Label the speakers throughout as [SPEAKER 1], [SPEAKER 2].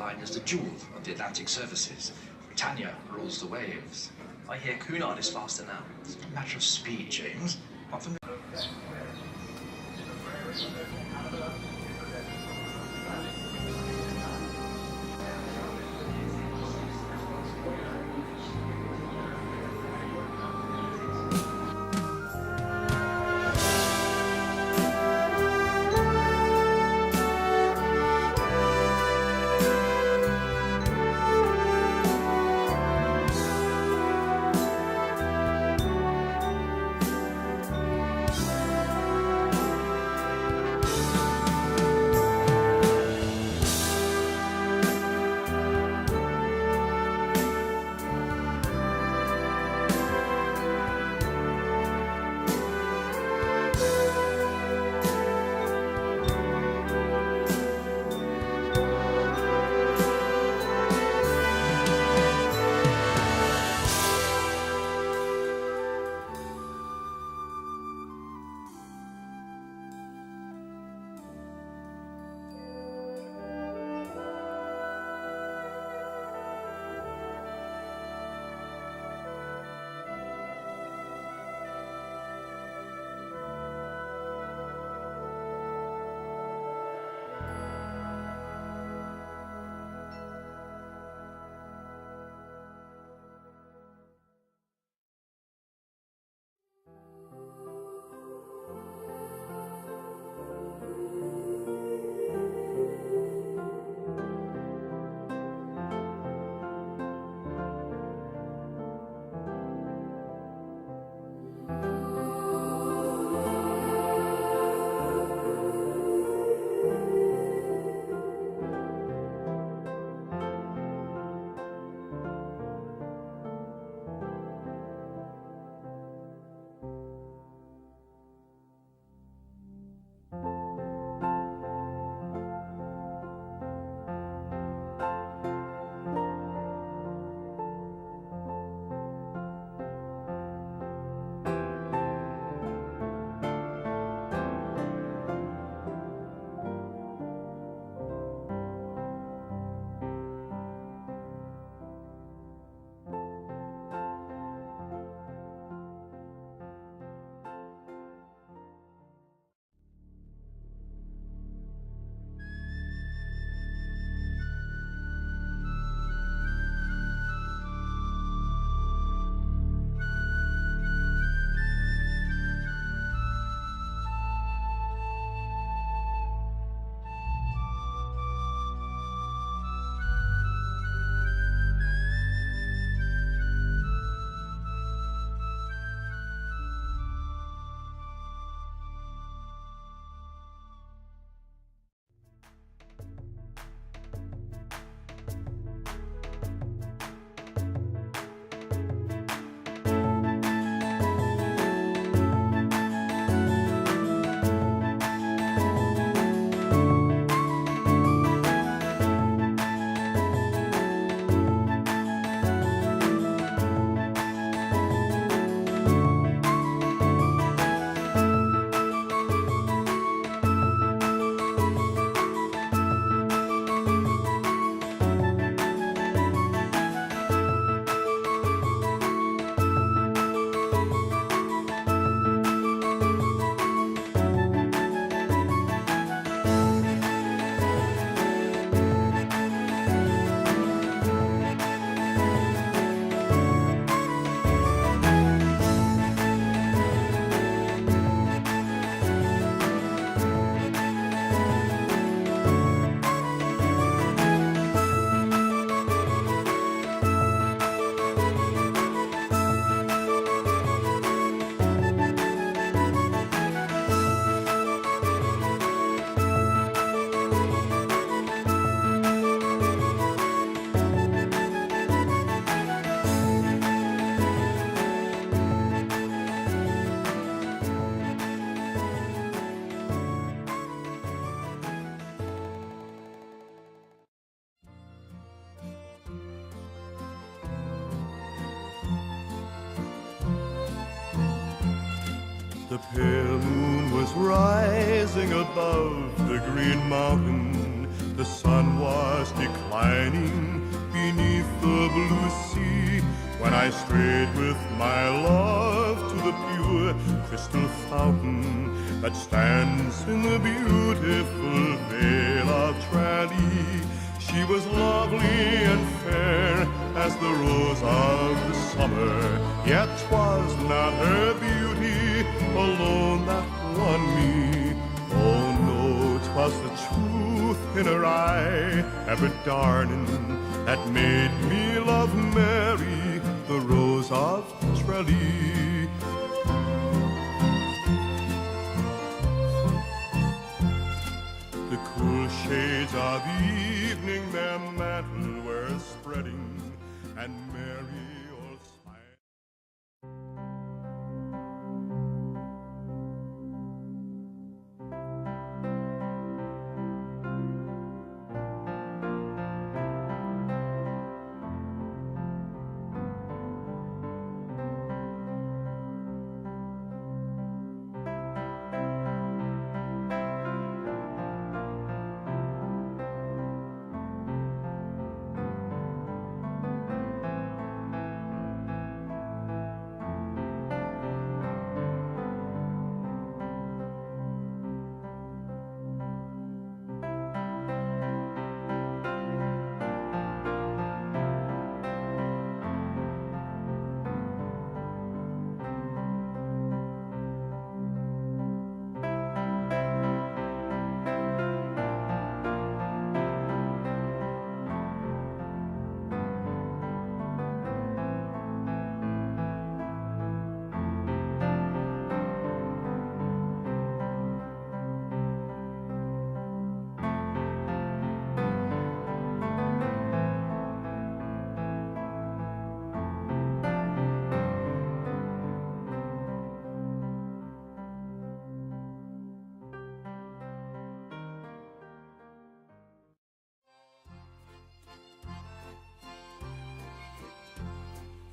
[SPEAKER 1] line is the jewel of the Atlantic services. Britannia rules the waves.
[SPEAKER 2] I hear Cunard is faster now.
[SPEAKER 1] It's not a matter of speed, James. Not from the...
[SPEAKER 3] The pale moon was rising above the green mountain, The sun was declining beneath the blue sea when I strayed with my love to the pure crystal fountain that stands in the beautiful Vale of Tralee. She was lovely and fair as the rose of the summer, yet 'twas not her beauty alone that won me. Oh no, 'twas the truth in her eye, ever darning, that made me love Mary, the Rose of Tralee. The cool shades of evening their mantle were spreading, and Mary all smiled.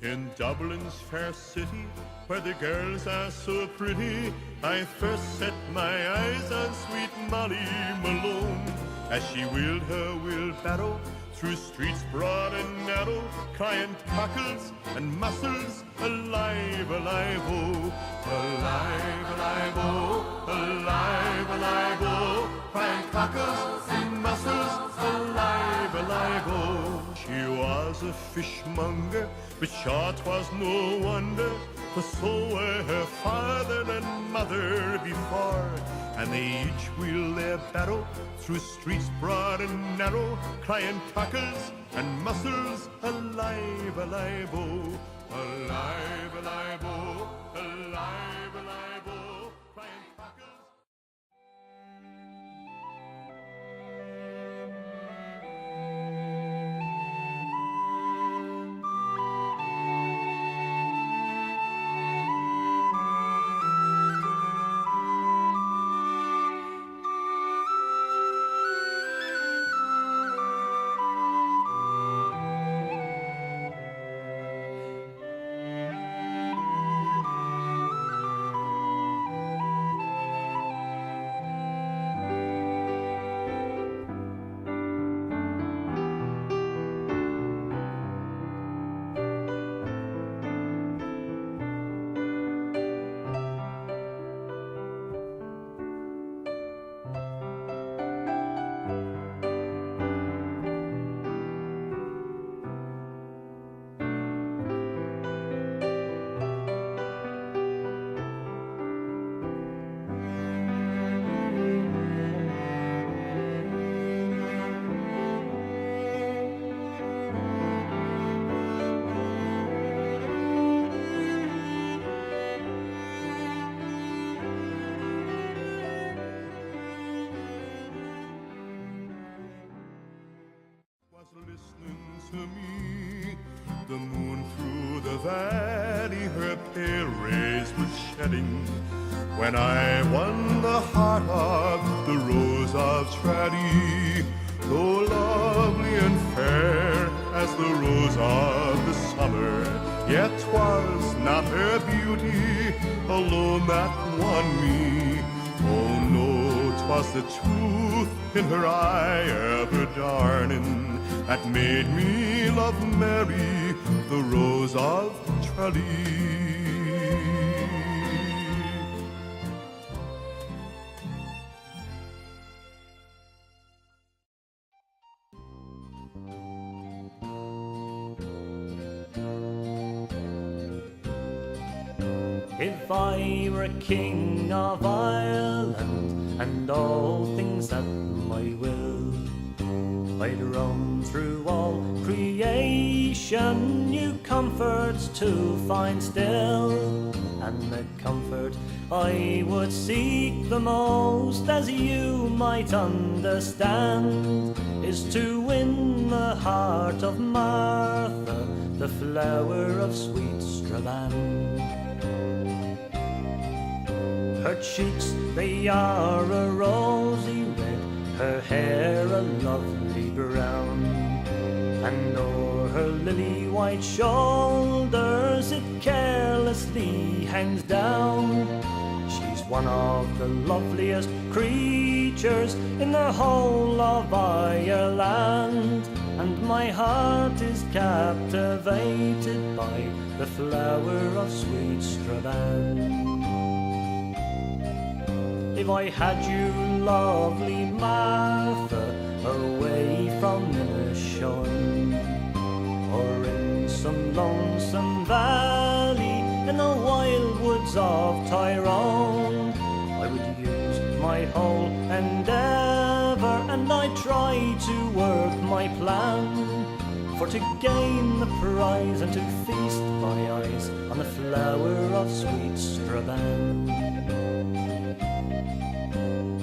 [SPEAKER 3] In Dublin's fair city, where the girls are so pretty, I first set my eyes on sweet Molly Malone, as she wheeled her wheelbarrow through streets broad and narrow, crying cockles and mussels, alive, alive, oh, alive, alive, oh, alive, alive, oh, crying cockles and mussels, alive, alive, oh. She was a fishmonger, but sure 'twas no wonder, for so were her father and mother before, and they each wheeled their barrow through streets broad and narrow, crying cockles and mussels, alive, alive, oh, alive, alive, oh, alive, alive, oh, crying cockles. Listening to me, the moon through the valley her pale rays was shedding, when I won the heart of the Rose of Tralee. Though lovely and fair as the rose of the summer, yet 'twas not her beauty alone that won me. Oh no, 'twas the truth in her eye, ever darning, that made me love Mary, the Rose of Tralee.
[SPEAKER 4] If I were king of Ireland and all things at my will, I'd roam through all creation, new comforts to find still. And the comfort I would seek the most, as you might understand, is to win the heart of Martha, the flower of sweet Strabane. Her cheeks, they are a rosy red, her hair a lovely brown, and o'er her lily-white shoulders it carelessly hangs down. She's one of the loveliest creatures in the whole of Ireland, and my heart is captivated by the flower of sweet Strabane. If I had you, lovely Martha, away from Inishowen, or in some lonesome valley in the wild woods of Tyrone, I would use my whole endeavour, and I'd try to work my plan, for to gain the prize and to feast my eyes on the flower of sweet Strabane.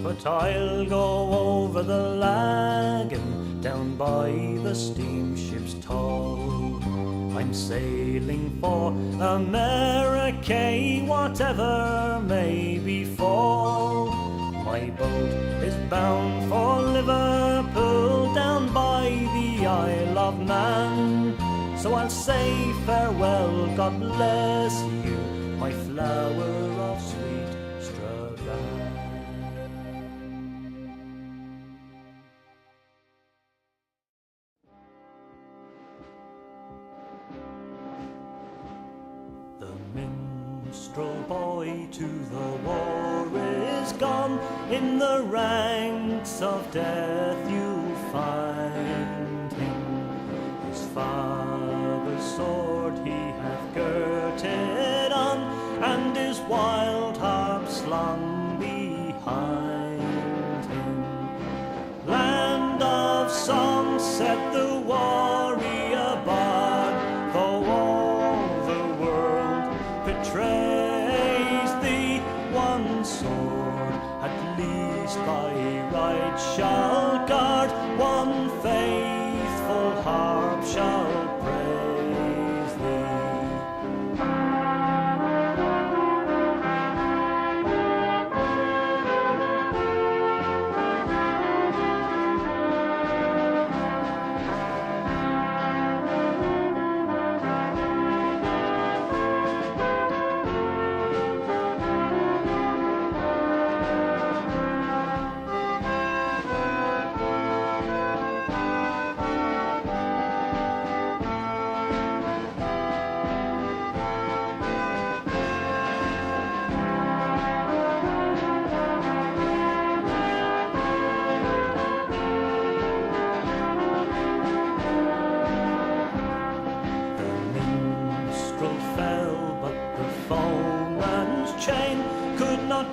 [SPEAKER 4] But I'll go over the Lagan, down by the steamship's toll. I'm sailing for America, whatever may befall. My boat is bound for Liverpool, down by the Isle of Man. So I'll say farewell, God bless you, my flower of sweet Strabane. The minstrel boy to the war is gone, in the ranks of death you'll find him. His father's sword he hath girded on, and his wild harp slung behind him. Land of song, said the warrior bard, though all the world betrays thee, one sword at least thy right shall guard, one faithful harp shall praise thee.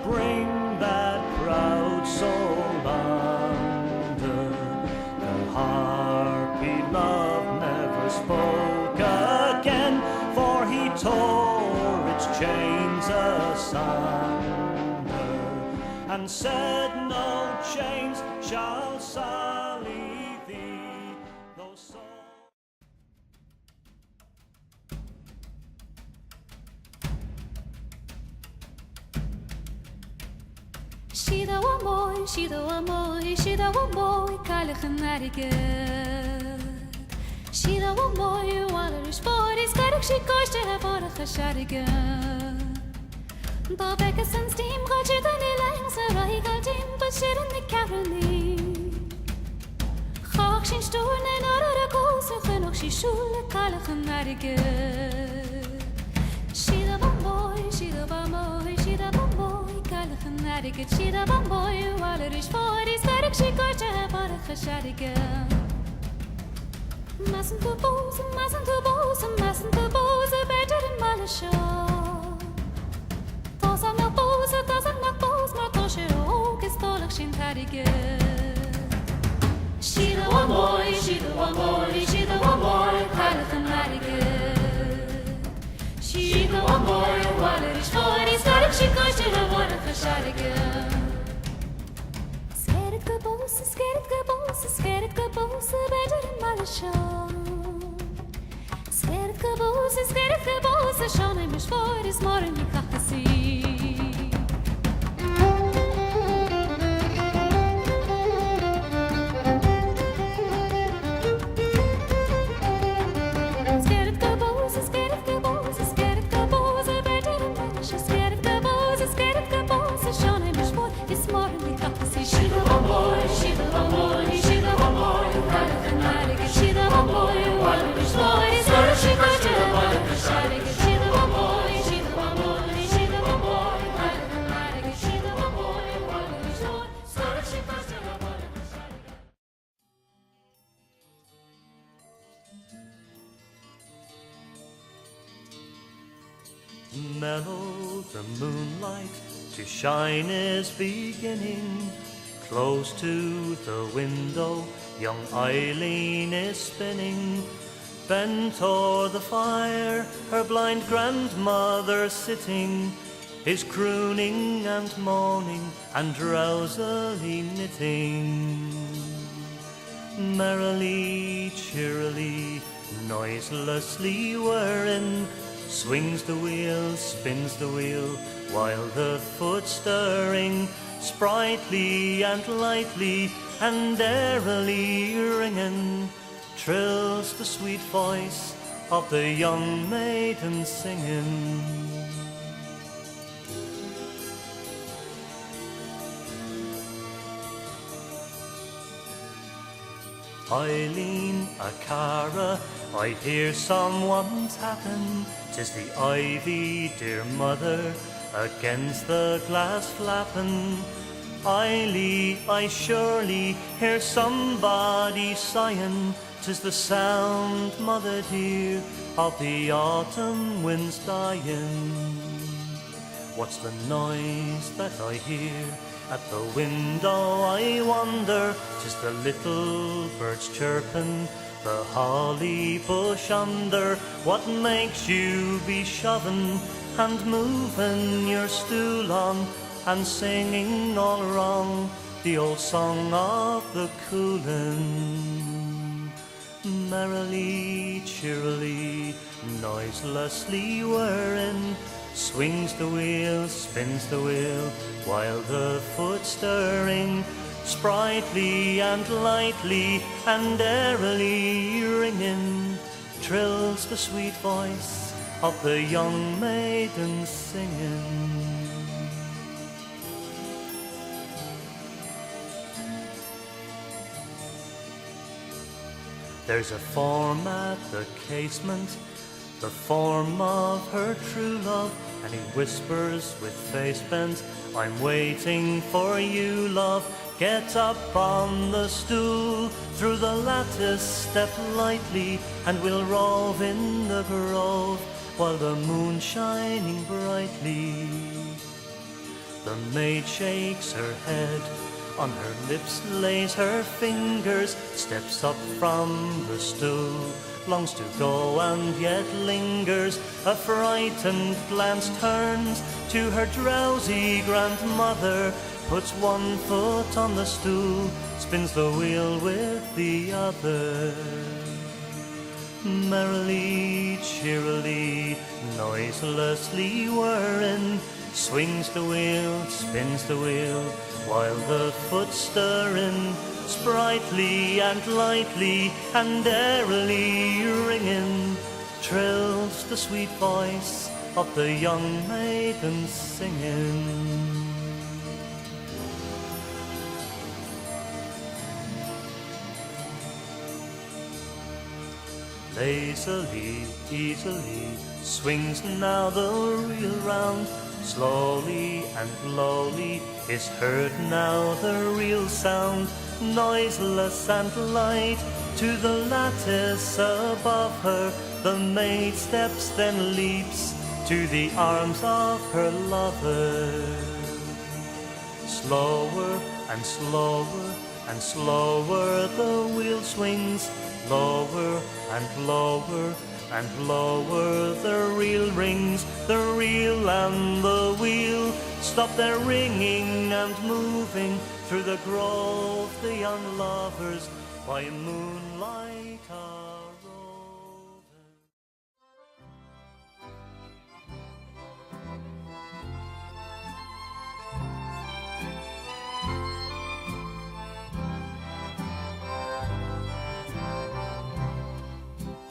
[SPEAKER 4] Bring that proud soul under. The harp he loved never spoke again, for he tore its chains asunder, and said no chains shall sully thee, though so.
[SPEAKER 5] Shida wa moy, shida wa moy, shida wa moy, kale genarike. Shida wa moy, waller is voor is karuk shi koste voor gesharike. Ba bekke sen steam gaje dan lang sa rai gal tim pas Shirin the Caroline. Chach sin stoen en orre goose genoeg she shule kaligen narige. Shida bamboy, shida bamboy, shida bamboy, kaligen narige. Shida bamboy, waller is voor die sterk she korte hebben gesharige. Massen te boze, beter in malle show. Tas aan de boze, maar tosje ook is tolig shin tarige. Shida one boy, shida one boy, shida one boy, kaligen narige. Shida one boy, waller is voor die sterk she korte hebben gesharige. Scared kaboose, beter in malle show. Scared kaboose, schon im Sport ist morgen die Kakasi. Scared kaboose, beter in malle show. Scared kaboose, schon im Sport ist morgen die Kakasi. Shida one boy, shida one boy, shida one boy, kaligen narige. Shida one boy, waller is voor die sterk she korte hebben gesharige. Shida one boy, shida one boy, shida one boy, kaligen narige. Shida one boy, waller is voor sterk she korte hebben gesharige.
[SPEAKER 4] Mellow the moonlight to shine is beginning. Close to the window, young Eileen is spinning. Bent o'er the fire, her blind grandmother sitting, is crooning and moaning and drowsily knitting. Merrily, cheerily, noiselessly whirring, swings the wheel, spins the wheel, while the foot stirring, sprightly and lightly and airily ringing, trills the sweet voice of the young maiden singing. Eileen, a cara, I hear someone tapping. 'Tis the ivy, dear mother, against the glass flapping. Eileen, I surely hear somebody sighing. 'Tis the sound, mother dear, of the autumn winds dying. What's the noise that I hear? At the window I wonder. 'Tis the little birds chirping, the holly bush under. What makes you be shoving and moving your stool on and singing all wrong the old song of the coolin'? Merrily, cheerily, noiselessly whirring, swings the wheel, spins the wheel, while the foot stirring, sprightly and lightly and airily ringing, trills the sweet voice of the young maiden singing. There's a form at the casement, the form of her true love, and he whispers with face bent, I'm waiting for you, love. Get up on the stool, through the lattice step lightly, and we'll rove in the grove while the moon's shining brightly. The maid shakes her head, on her lips lays her fingers, steps up from the stool, longs to go and yet lingers. A frightened glance turns to her drowsy grandmother, puts one foot on the stool, spins the wheel with the other. Merrily, cheerily, noiselessly whirring, swings the wheel, spins the wheel, while the foot stirring, sprightly and lightly and airily ringing, trills the sweet voice of the young maiden singing. Lazily, easily, swings now the reel round. Slowly and lowly is heard now the real sound. Noiseless and light to the lattice above her, the maid steps then leaps to the arms of her lover. Slower and slower and slower the wheel swings, lower and lower and lower the reel rings. The reel and the wheel stop their ringing and moving through the grove. The young lovers by moonlight are roving.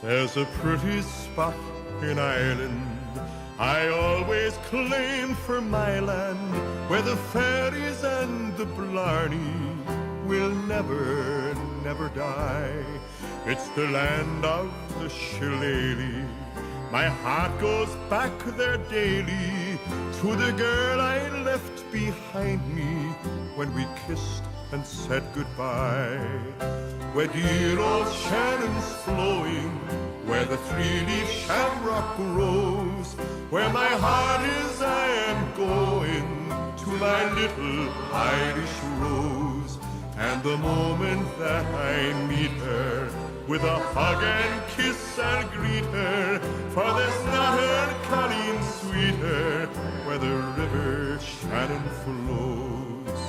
[SPEAKER 3] There's a pretty spot in Ireland I always claim for my land, where the fairies and the blarney will never, never die. It's the land of the shillelagh. My heart goes back there daily to the girl I left behind me when we kissed and said goodbye. Where dear old Shannon's flowing, where the three-leaf shamrock grows, where my heart is I am going to my little Irish rose. And the moment that I meet her, with a hug and kiss I'll greet her, for there's not a colleen sweeter where the river Shannon flows.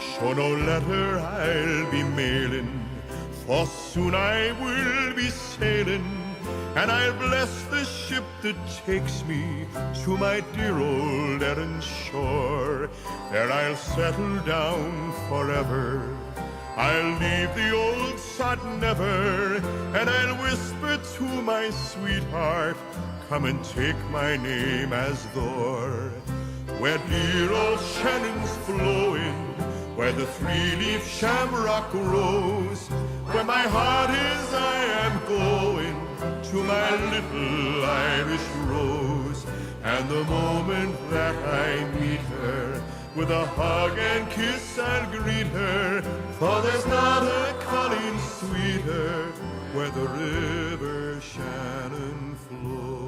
[SPEAKER 3] Show no letter I'll be mailing, for soon I will be sailing, and I'll bless the ship that takes me to my dear old Erin shore. There I'll settle down forever, I'll leave the old sod never, and I'll whisper to my sweetheart, come and take my name as Thor. Where dear old Shannon's flowing, where the three-leaf shamrock grows, where my heart is I am going to my little Irish rose. And the moment that I meet her, with a hug and kiss I'll greet her, for there's not a colleen sweeter where the river Shannon flows.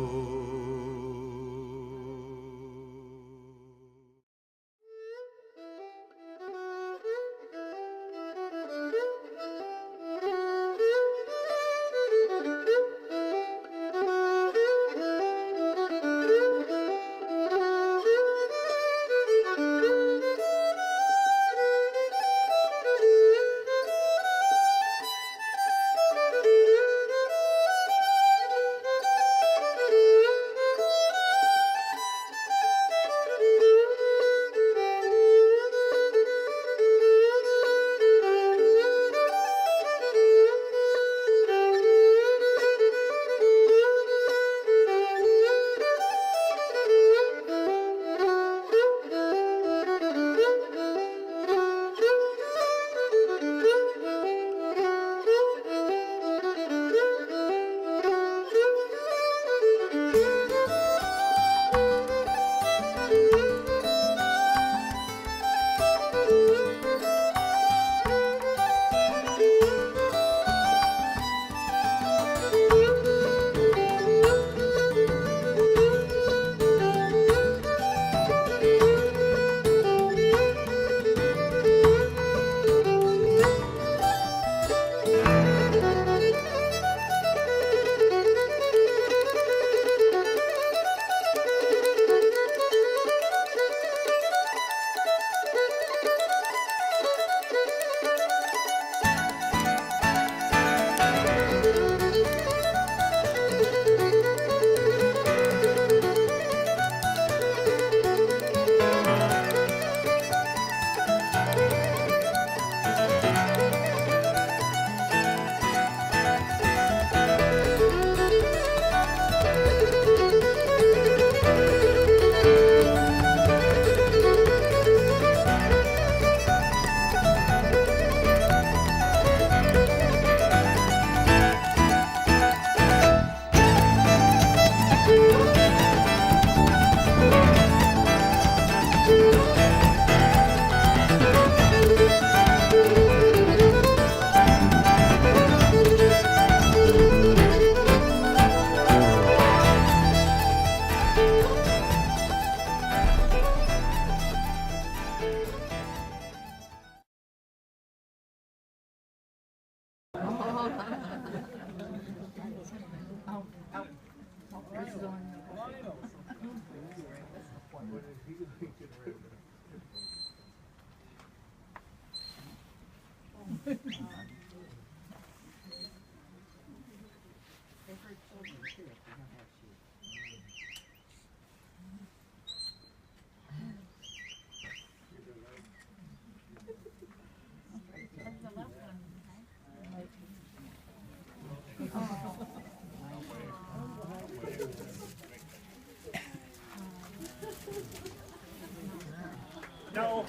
[SPEAKER 4] No.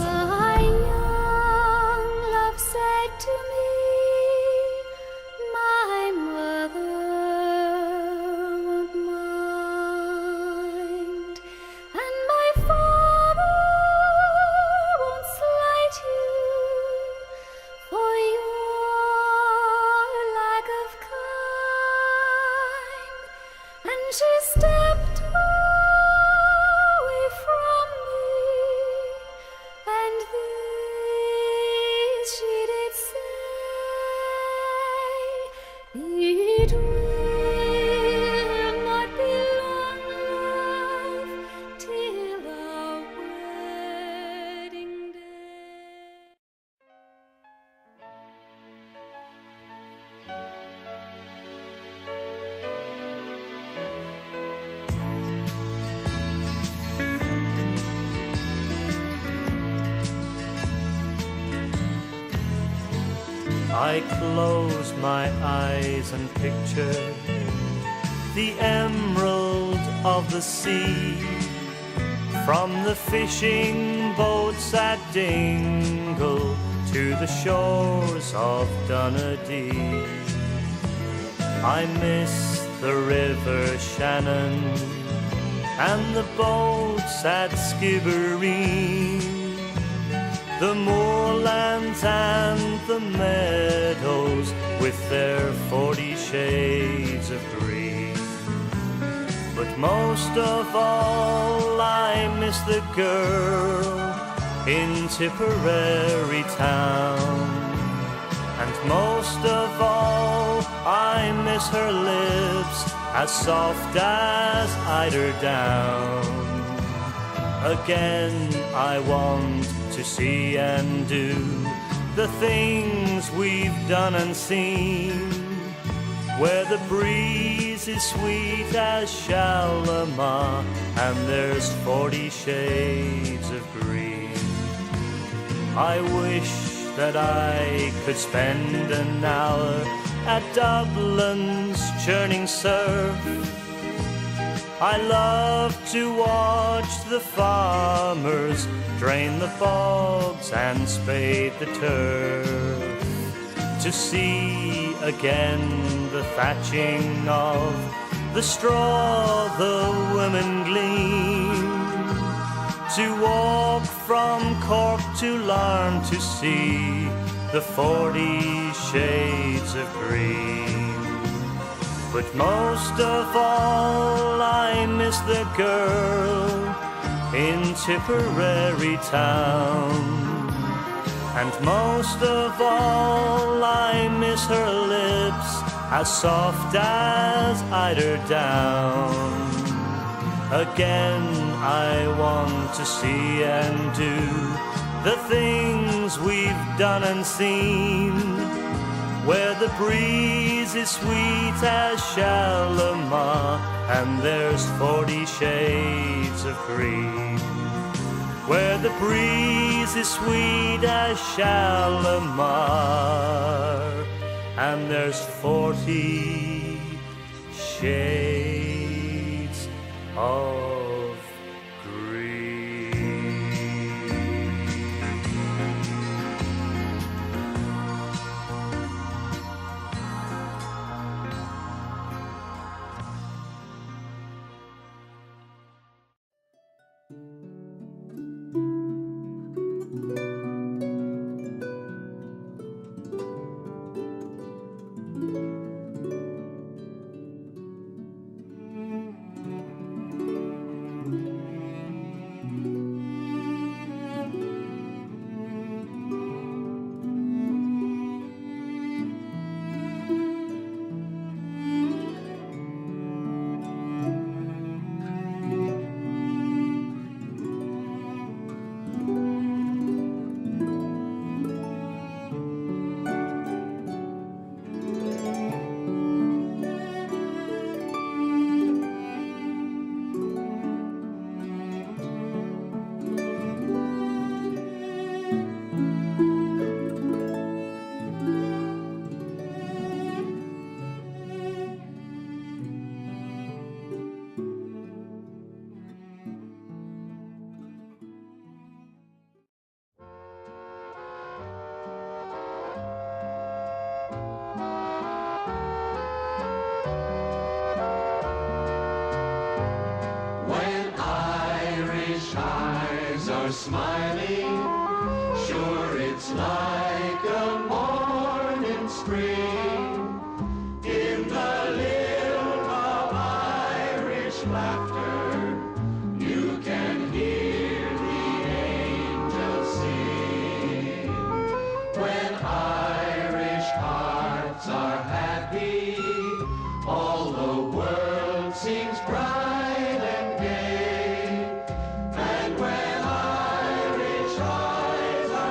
[SPEAKER 5] My young love said to me, my mother won't mind, and my father won't slight you for your lack of kind. And she stepped away from me, and this she did say, it will not be long, love, till our wedding day.
[SPEAKER 4] I close my eyes and picture the emerald of the sea, from the fishing boats at Dingle to the shores of Donaghadee. I miss the river Shannon and the boats at Skibbereen, the moorlands and the meadows with their 40 shades of green. But most of all I miss the girl in Tipperary town, and most of all I miss her lips as soft as eiderdown. Again I want to see and do the things we've done and seen, where the breeze is sweet as Shalimar and there's 40 shades of green. I wish that I could spend an hour at Dublin's churning surf. I love to watch the farmers drain the bogs and spade the turf, to see again the thatching of the straw the women glean, to walk from Cork to Larne to see the 40 shades of green. But most of all I miss the girl in Tipperary town, and most of all I miss her lips as soft as eiderdown. Again I want to see and do the things we've done and seen, where the breeze is sweet as Shalimar, and there's 40 shades of green. Where the breeze is sweet as Shalimar, and there's 40 shades of green.
[SPEAKER 6] Smiling, sure it's like a morning spring in the lilt of Irish laughter. You can hear the angels sing. When Irish hearts are happy, all the world seems bright and gay. And when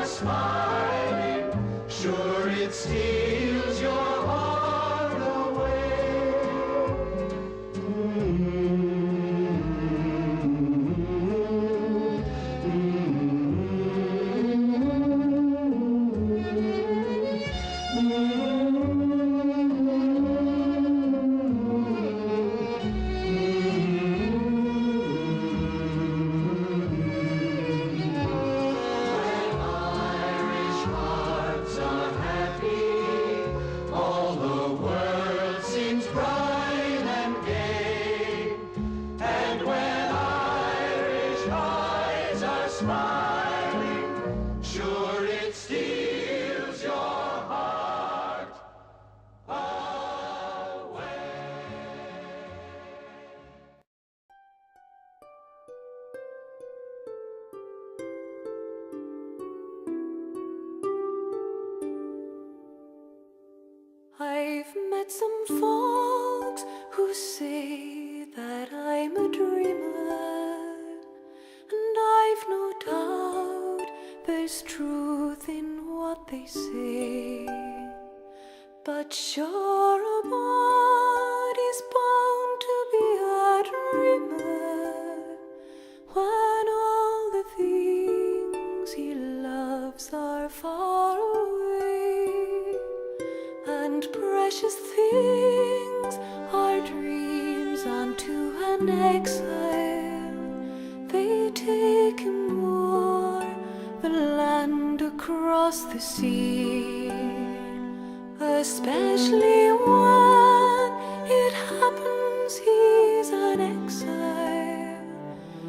[SPEAKER 6] smiling, sure it steals your heart away. Smiling, sure it steals your heart away.
[SPEAKER 5] I've met some folks who say that I'm a dreamer, and I've no doubt there's truth in what they say. But sure, a body's bound to be a dreamer when all the things he loves are far away, and precious things are dreams unto an exile. They take him o'er the land across the sea, especially when it happens he's an exile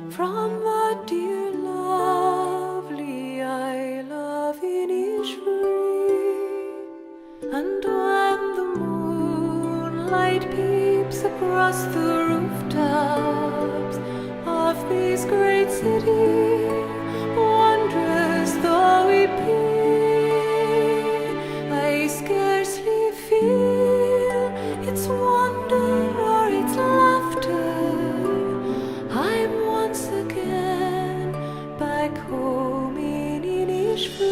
[SPEAKER 5] from the dear lovely Isle of Innisfree. And when the moonlight peeps across the rooftops of this great city, wondrous though it be, I scarcely feel its wonder or its laughter. I'm once again back home in Innisfree.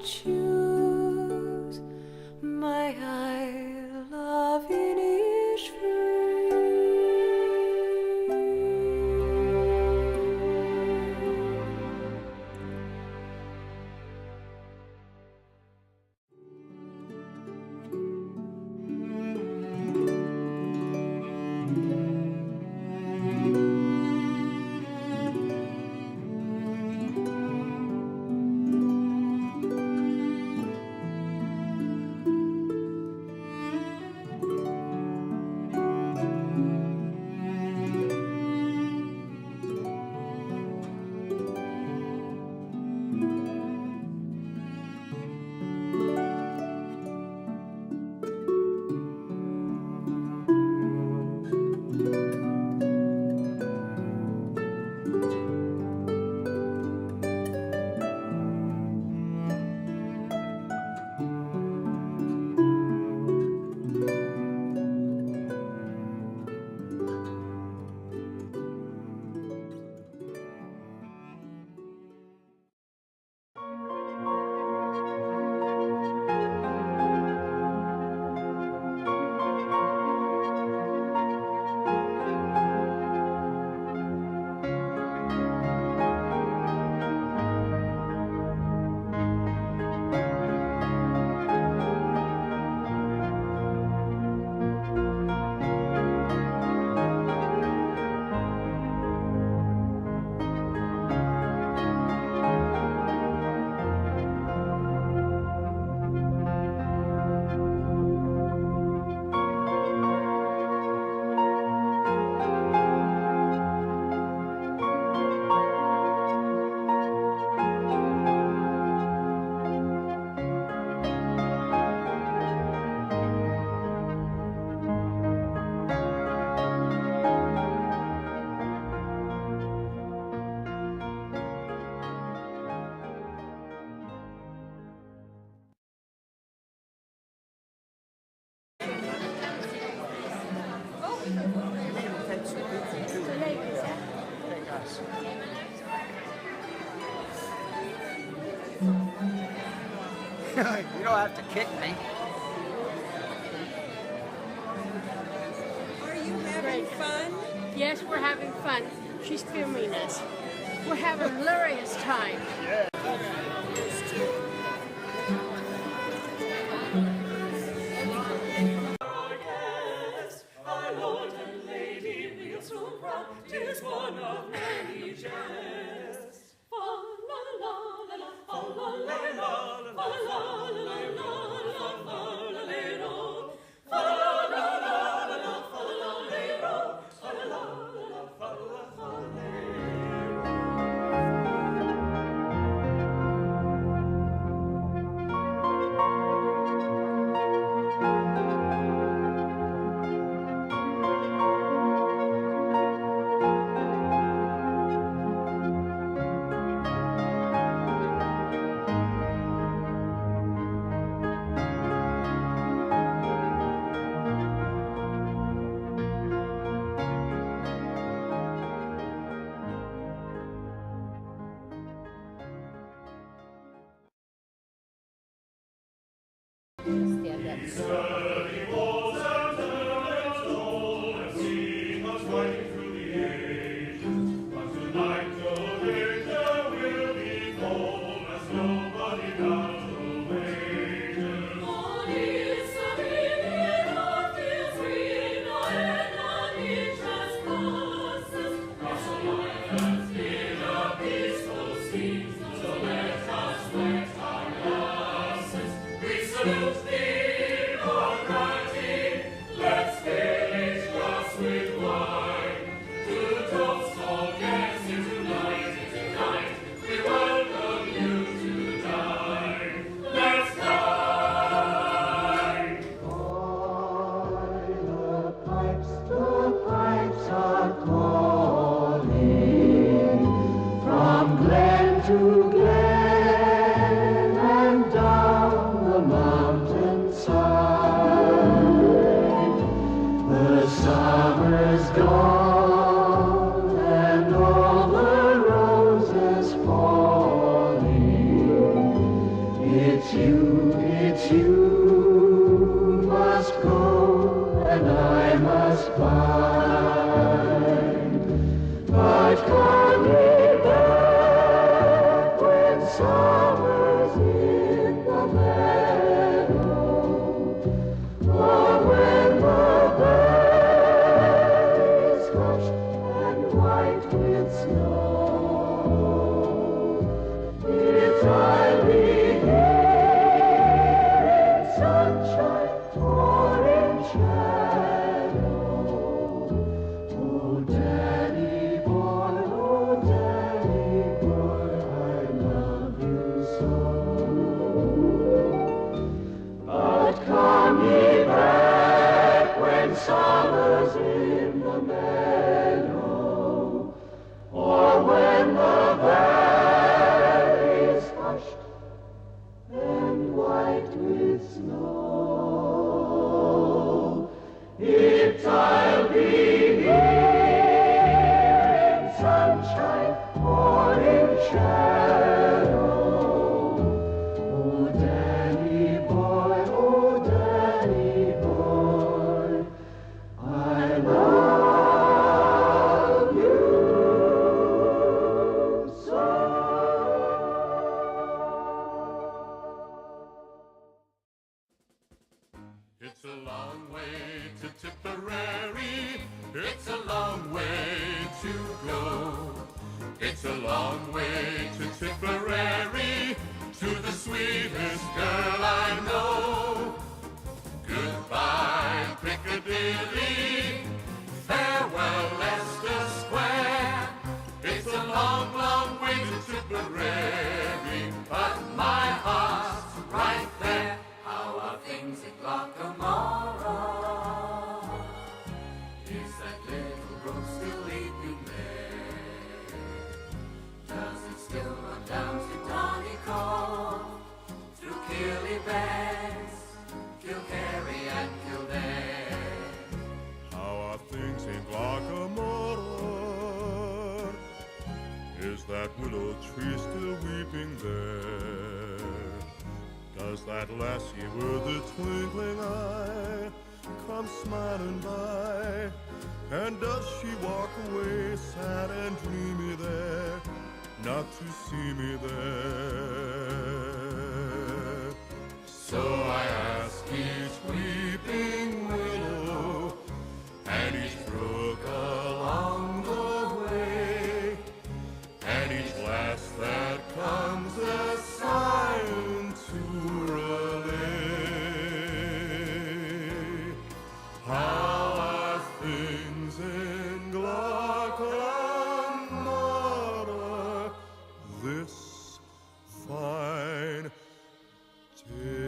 [SPEAKER 5] choose. My I love in is free.
[SPEAKER 7] You don't have to kick me.
[SPEAKER 8] Are you having fun?
[SPEAKER 9] Yes, we're having fun. She's filming us. We're having a hilarious time.
[SPEAKER 6] Our Lord and Lady wheels so proud, 'tis one of many jests. Fa la la la la, fa la la la, fa la la la la la, fa la la ro, fa la la la la la, fa la la ro, fa la la la la, fa la fa la. Salute thee, O bright
[SPEAKER 8] It's you must go, and I must find. But call me back when summer's in the meadow, or when the valley's hushed and white with snow. If I'll be sunshine or in shadow. Oh, Daddy boy, I love you so. But come ye back when summer's in the meadow, or when the valley's hushed and white with snow. If I'll be here in sunshine or in shadow. Oh, Daddy boy, I love you so.
[SPEAKER 3] It's a long way to Tipperary. It's a long way to go. It's a long way to Tipperary, to the sweetest girl I know. Goodbye, Piccadilly. Farewell, Leicester Square. It's a long, long way to Tipperary, but my heart's right there.
[SPEAKER 8] How are things at Glockamara? Is that little brook still leaping there? Does it still run down to Donegal, through Killybegs, Kilkerry and Kildare?
[SPEAKER 3] How are things in Glockamara? Is that willow tree still weeping there? Does that lassie with the twinkling eye come smiling by? And does she walk away sad and dreamy there, not to see me there? So I ask each weeping willow and each brook along the way, and each lass that comes a sighing to relay. How are things in Glockamara this fine day?